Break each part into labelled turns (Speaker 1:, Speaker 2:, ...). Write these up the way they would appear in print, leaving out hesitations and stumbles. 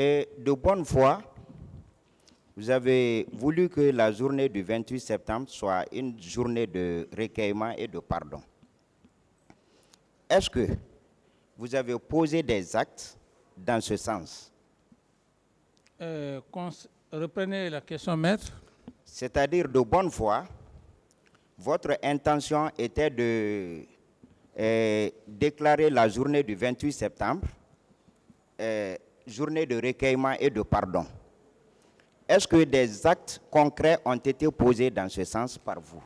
Speaker 1: Et de bonne foi, vous avez voulu que la journée du 28 septembre soit une journée de recueillement et de pardon. Est-ce que vous avez posé des actes dans ce sens?
Speaker 2: Reprenez la question, maître.
Speaker 1: C'est-à-dire, de bonne foi, votre intention était de déclarer la journée du 28 septembre, journée de recueillement et de pardon. Est-ce que des actes concrets ont été posés dans ce sens par vous?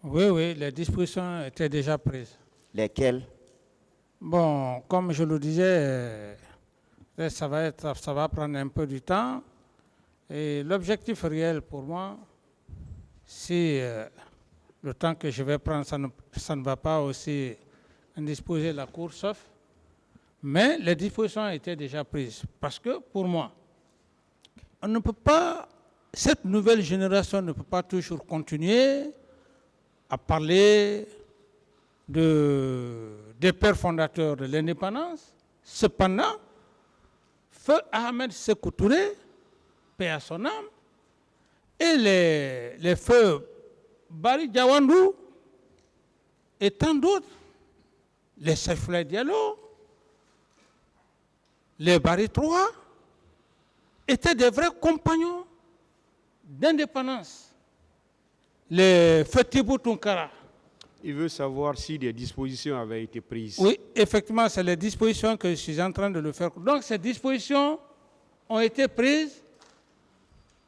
Speaker 2: Oui, les dispositions étaient déjà prises.
Speaker 1: Lesquelles?
Speaker 2: Bon, comme je le disais, ça va prendre un peu du temps. Et l'objectif réel pour moi, si le temps que je vais prendre, ça ne va pas aussi indisposer la Cour, sauf. Mais les dispositions ont été déjà prises. Parce que pour moi, on ne peut pas, cette nouvelle génération ne peut pas toujours continuer à parler des pères fondateurs de l'indépendance. Cependant, Feu Ahmed Sékou Touré, paix à son âme, et les feux Bari Diawandou et tant d'autres, les Saifullah Diallo, les Bari III, étaient des vrais compagnons d'indépendance. Les Fetibou Tunkara.
Speaker 3: Il veut savoir si des dispositions avaient été prises.
Speaker 2: Oui, effectivement, c'est les dispositions que je suis en train de le faire. Donc, ces dispositions ont été prises.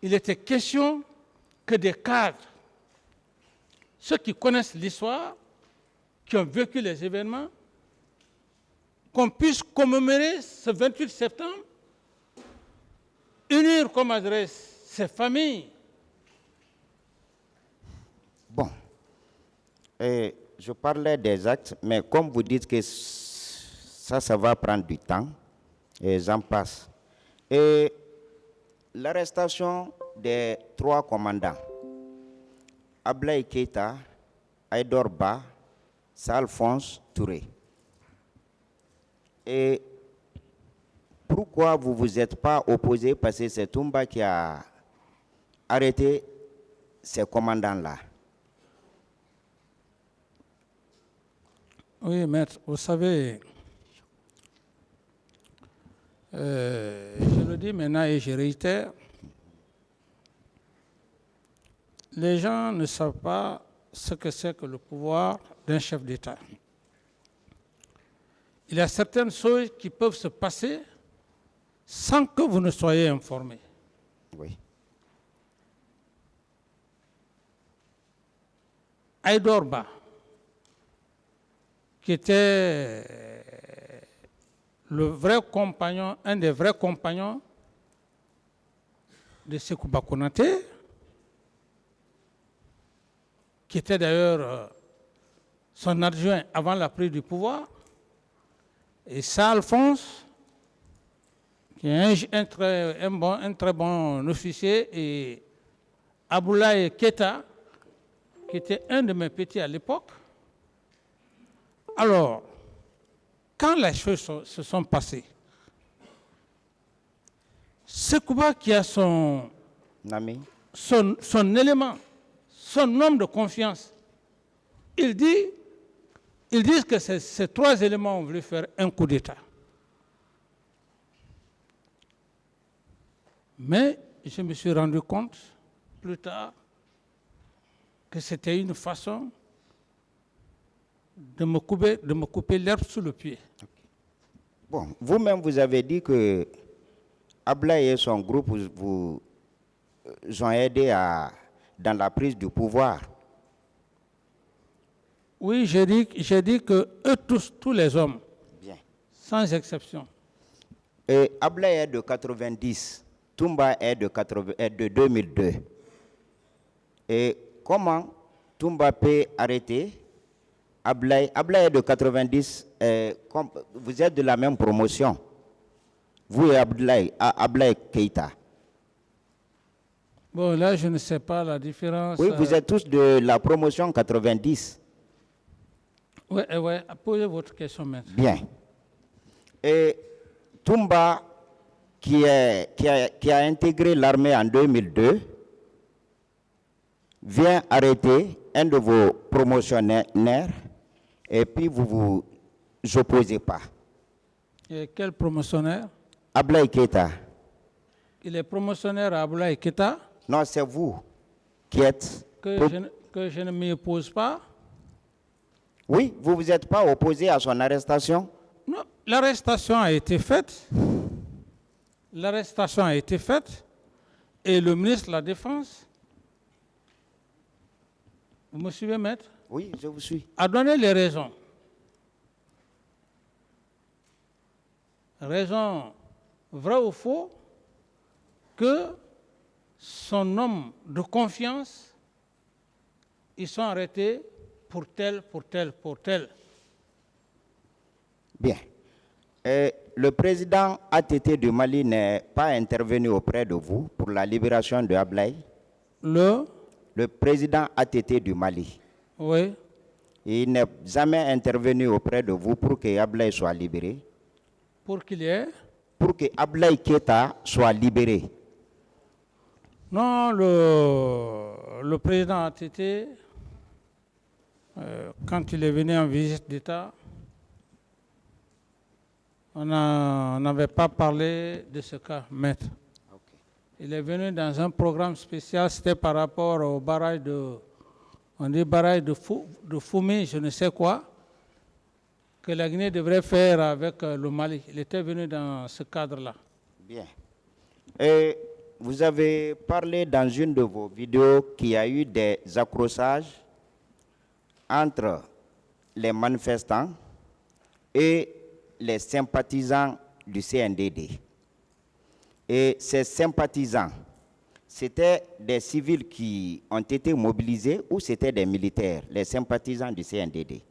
Speaker 2: Il était question que des cadres, ceux qui connaissent l'histoire, qui ont vécu les événements, qu'on puisse commémorer ce 28 septembre, unir comme adresse ces familles.
Speaker 1: Bon. Et je parlais des actes, mais comme vous dites que ça va prendre du temps, et j'en passe. Et l'arrestation des 3 commandants, Ablaye Keïta, Aïdor Ba, Alphonse Touré. Et pourquoi vous ne vous êtes pas opposé? Parce que c'est Toumba qui a arrêté ces commandants-là.
Speaker 2: Oui, maître, vous savez, je le dis maintenant et je réitère, les gens ne savent pas ce que c'est que le pouvoir d'un chef d'État. Il y a certaines choses qui peuvent se passer sans que vous ne soyez informé.
Speaker 1: Oui.
Speaker 2: Aïdor Ba, qui était le vrai compagnon, un des vrais compagnons de Sékou Konaté, qui était d'ailleurs son adjoint avant la prise du pouvoir, et ça, Alphonse, qui est un très bon officier, et Aboulaye Keïta, qui était un de mes petits à l'époque. Alors, quand les choses se sont passées, Sekouba qui a son élément, son homme de confiance, ils disent que ces 3 éléments ont voulu faire un coup d'État. Mais je me suis rendu compte plus tard que c'était une façon de me couper l'herbe sous le pied.
Speaker 1: Bon, vous-même, vous avez dit que Ablaye et son groupe vous ont aidé dans la prise du pouvoir.
Speaker 2: Oui, j'ai dit que eux tous les hommes,
Speaker 1: bien,
Speaker 2: sans exception.
Speaker 1: Et Ablaye est de 90, Toumba est de 2002. Et comment Toumba peut arrêter Ablaye est de 90, vous êtes de la même promotion, vous et Ablaye Keïta.
Speaker 2: Bon, là, je ne sais pas la différence.
Speaker 1: Oui, vous êtes tous de la promotion 90.
Speaker 2: Oui, posez votre question maintenant.
Speaker 1: Bien. Et Toumba qui a intégré l'armée en 2002 vient arrêter un de vos promotionnaires et puis vous vous opposez pas.
Speaker 2: Et quel promotionnaire?
Speaker 1: Ablaye Keita.
Speaker 2: Il est promotionnaire à Ablaye Keita?
Speaker 1: Non, c'est vous qui êtes...
Speaker 2: Que je ne m'y oppose pas?
Speaker 1: Oui, vous ne vous êtes pas opposé à son arrestation?
Speaker 2: Non, l'arrestation a été faite. L'arrestation a été faite et le ministre de la Défense, vous me suivez, maître?
Speaker 1: Oui, je vous suis.
Speaker 2: A donné les raisons. Raison vraie ou faux que son homme de confiance, ils sont arrêtés pour tel.
Speaker 1: Bien. Le président ATT du Mali n'est pas intervenu auprès de vous pour la libération de Ablaye? Le président ATT du Mali.
Speaker 2: Oui.
Speaker 1: Il n'est jamais intervenu auprès de vous pour que Ablaye soit libéré?
Speaker 2: Pour qu'il y ait?
Speaker 1: Pour que Ablaye Keita soit libéré.
Speaker 2: Non, le président ATT, quand il est venu en visite d'État, on n'avait pas parlé de ce cas, maître.
Speaker 1: Okay.
Speaker 2: Il est venu dans un programme spécial, c'était par rapport au barrage de Foumi, je ne sais quoi, que la Guinée devrait faire avec le Mali. Il était venu dans ce cadre-là.
Speaker 1: Bien. Et vous avez parlé dans une de vos vidéos qu'il y a eu des accrochages entre les manifestants et les sympathisants du CNDD. Et ces sympathisants, c'était des civils qui ont été mobilisés ou c'était des militaires, les sympathisants du CNDD?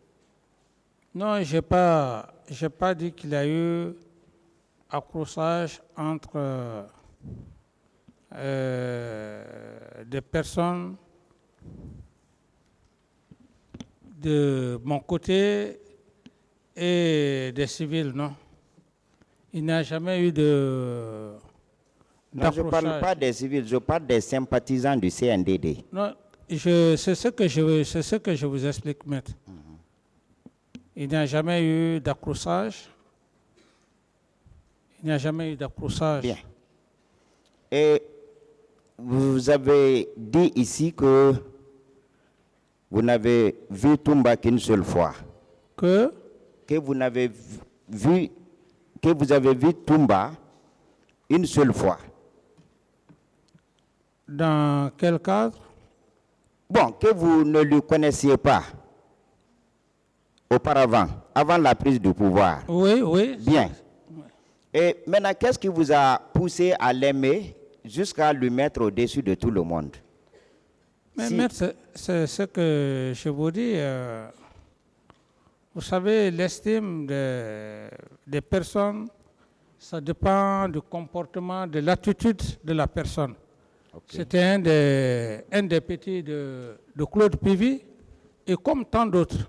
Speaker 2: Non, je n'ai pas dit qu'il y a eu accrochage entre des personnes de mon côté et des civils, non. Il n'y a jamais eu de...
Speaker 1: Non, je ne parle pas des civils, je parle des sympathisants du CNDD.
Speaker 2: Non, c'est ce que je vous explique, maître. Il n'y a jamais eu d'accrochage. Il n'y a jamais eu d'accrochage.
Speaker 1: Bien. Et vous avez dit ici que vous n'avez vu Toumba qu'une seule fois.
Speaker 2: Que
Speaker 1: vous avez vu Toumba une seule fois.
Speaker 2: Dans quel cadre?
Speaker 1: Bon, que vous ne le connaissiez pas auparavant, avant la prise du pouvoir.
Speaker 2: Oui.
Speaker 1: Bien. Et maintenant, qu'est-ce qui vous a poussé à l'aimer jusqu'à le mettre au-dessus de tout le monde?
Speaker 2: Mais maître, c'est ce que je vous dis. Vous savez, l'estime des personnes, ça dépend du comportement, de l'attitude de la personne. Okay. C'était un des petits de Claude Pivy, et comme tant d'autres.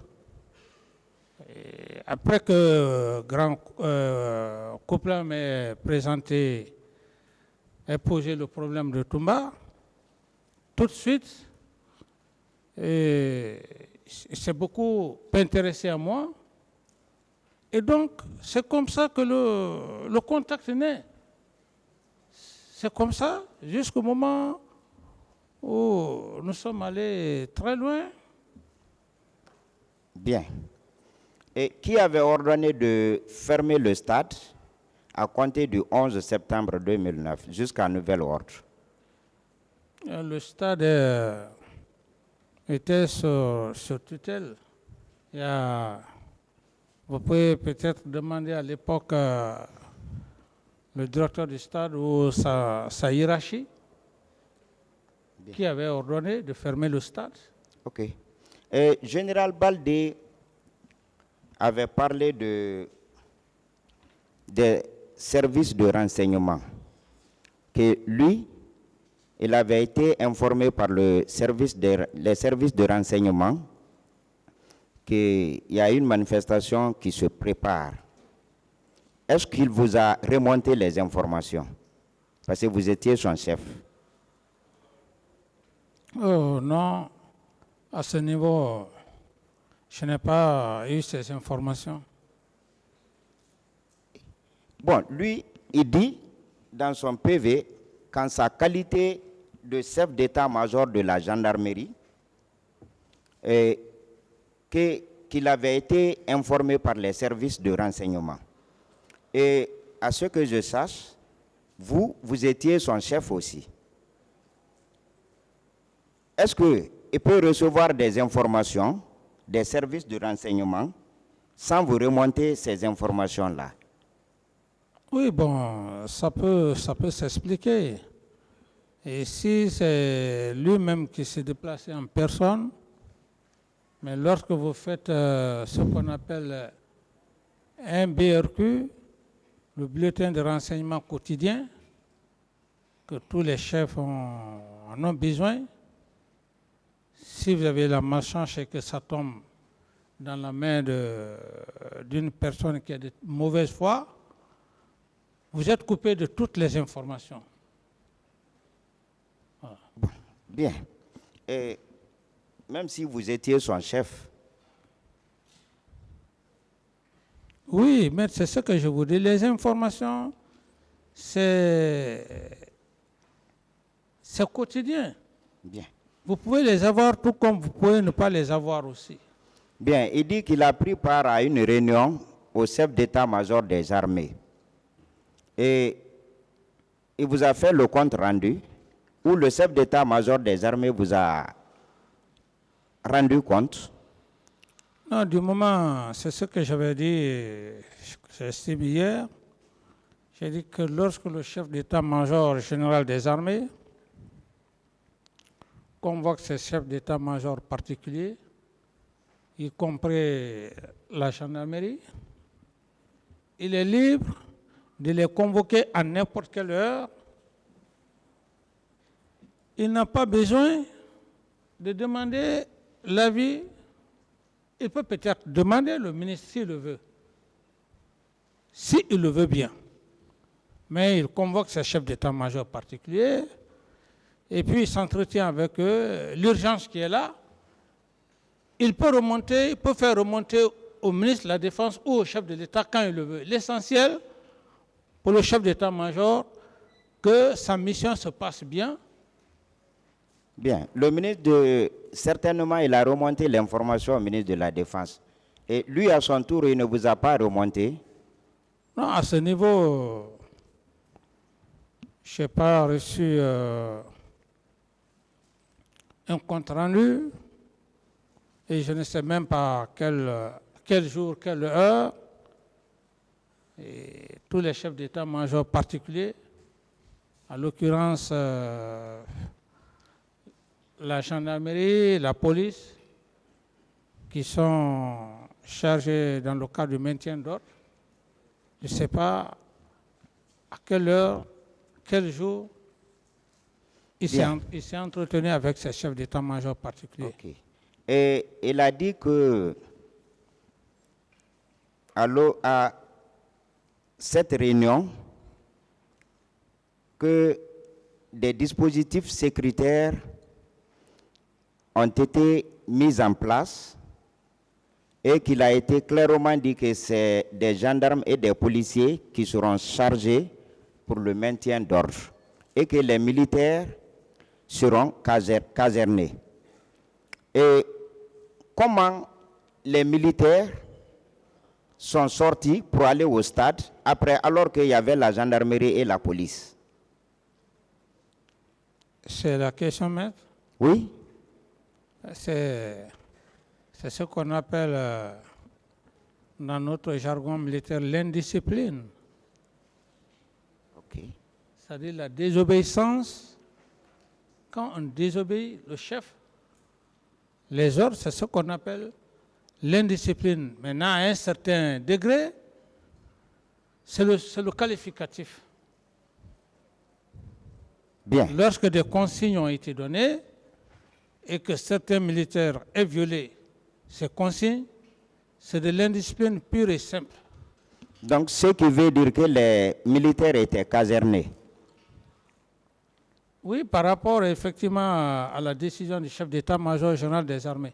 Speaker 2: Après que grand Couplin m'ait présenté et posé le problème de Toumba, tout de suite, c'est beaucoup intéressé à moi. Et donc, c'est comme ça que le contact naît. C'est comme ça jusqu'au moment où nous sommes allés très loin.
Speaker 1: Bien. Et qui avait ordonné de fermer le stade à compter du 11 septembre 2009 jusqu'à nouvel ordre?
Speaker 2: Le stade était sur tutelle. Vous pouvez peut-être demander à l'époque le directeur du stade ou sa hiérarchie qui avait ordonné de fermer le stade.
Speaker 1: OK. Et Général Baldé avait parlé des services de renseignement, que lui, il avait été informé par les services de renseignement qu'il y a une manifestation qui se prépare. est-ce qu'il vous a remonté les informations? Parce que vous étiez son chef.
Speaker 2: Oh non, à ce niveau, je n'ai pas eu ces informations.
Speaker 1: Bon, lui, il dit dans son PV qu'en sa qualité de chef d'état-major de la gendarmerie, qu'il avait été informé par les services de renseignement. Et à ce que je sache, vous étiez son chef aussi. Est-ce qu'il peut recevoir des informations des services de renseignement sans vous remonter ces informations-là?
Speaker 2: Oui, bon, ça peut s'expliquer. Et si c'est lui-même qui s'est déplacé en personne, mais lorsque vous faites ce qu'on appelle un BRQ, le bulletin de renseignement quotidien, que tous les chefs en ont besoin, si vous avez la malchance et que ça tombe dans la main d'une personne qui a de mauvaise foi, vous êtes coupé de toutes les informations. Voilà.
Speaker 1: Bien. Et même si vous étiez son chef.
Speaker 2: Oui, mais c'est ce que je vous dis. Les informations, c'est quotidien.
Speaker 1: Bien.
Speaker 2: Vous pouvez les avoir tout comme vous pouvez ne pas les avoir aussi.
Speaker 1: Bien, il dit qu'il a pris part à une réunion au chef d'état-major des armées. Et il vous a fait le compte rendu où le chef d'état-major des armées vous a rendu compte.
Speaker 2: Non, du moment, c'est ce que j'avais dit, j'estime hier. J'ai dit que lorsque le chef d'état-major général des armées convoque ses chefs d'état-major particuliers, y compris la gendarmerie, il est libre de les convoquer à n'importe quelle heure. Il n'a pas besoin de demander l'avis. Il peut peut-être demander le ministre s'il le veut, s'il le veut bien. Mais il convoque ses chefs d'état-major particuliers et puis il s'entretient avec eux. L'urgence qui est là, il peut faire remonter au ministre de la Défense ou au chef de l'État quand il le veut. L'essentiel pour le chef d'état-major, que sa mission se passe bien.
Speaker 1: Bien. Le ministre, certainement, il a remonté l'information au ministre de la Défense. Et lui, à son tour, il ne vous a pas remonté?
Speaker 2: Non, à ce niveau, je n'ai pas reçu un compte rendu et je ne sais même pas quel jour, quelle heure. Et tous les chefs d'état-major particuliers, en l'occurrence la gendarmerie, la police, qui sont chargés dans le cadre du maintien d'ordre, je ne sais pas à quelle heure, quel jour, il s'est entretenu avec ses chefs d'état-major particuliers.
Speaker 1: Okay. Et il a dit que à cette réunion, que des dispositifs sécuritaires ont été mis en place et qu'il a été clairement dit que c'est des gendarmes et des policiers qui seront chargés pour le maintien d'ordre et que les militaires seront casernés. Et comment les militaires sont sortis pour aller au stade après, alors qu'il y avait la gendarmerie et la police?
Speaker 2: C'est la question, maître?
Speaker 1: Oui.
Speaker 2: C'est ce qu'on appelle dans notre jargon militaire l'indiscipline.
Speaker 1: Okay.
Speaker 2: C'est-à-dire la désobéissance. Quand on désobéit le chef, les ordres, c'est ce qu'on appelle l'indiscipline. Maintenant, à un certain degré, c'est le qualificatif.
Speaker 1: Bien.
Speaker 2: Lorsque des consignes ont été données et que certains militaires aient violé ces consignes, c'est de l'indiscipline pure et simple.
Speaker 1: Donc, ce qui veut dire que les militaires étaient casernés.
Speaker 2: Oui, par rapport effectivement à la décision du chef d'état-major général des armées.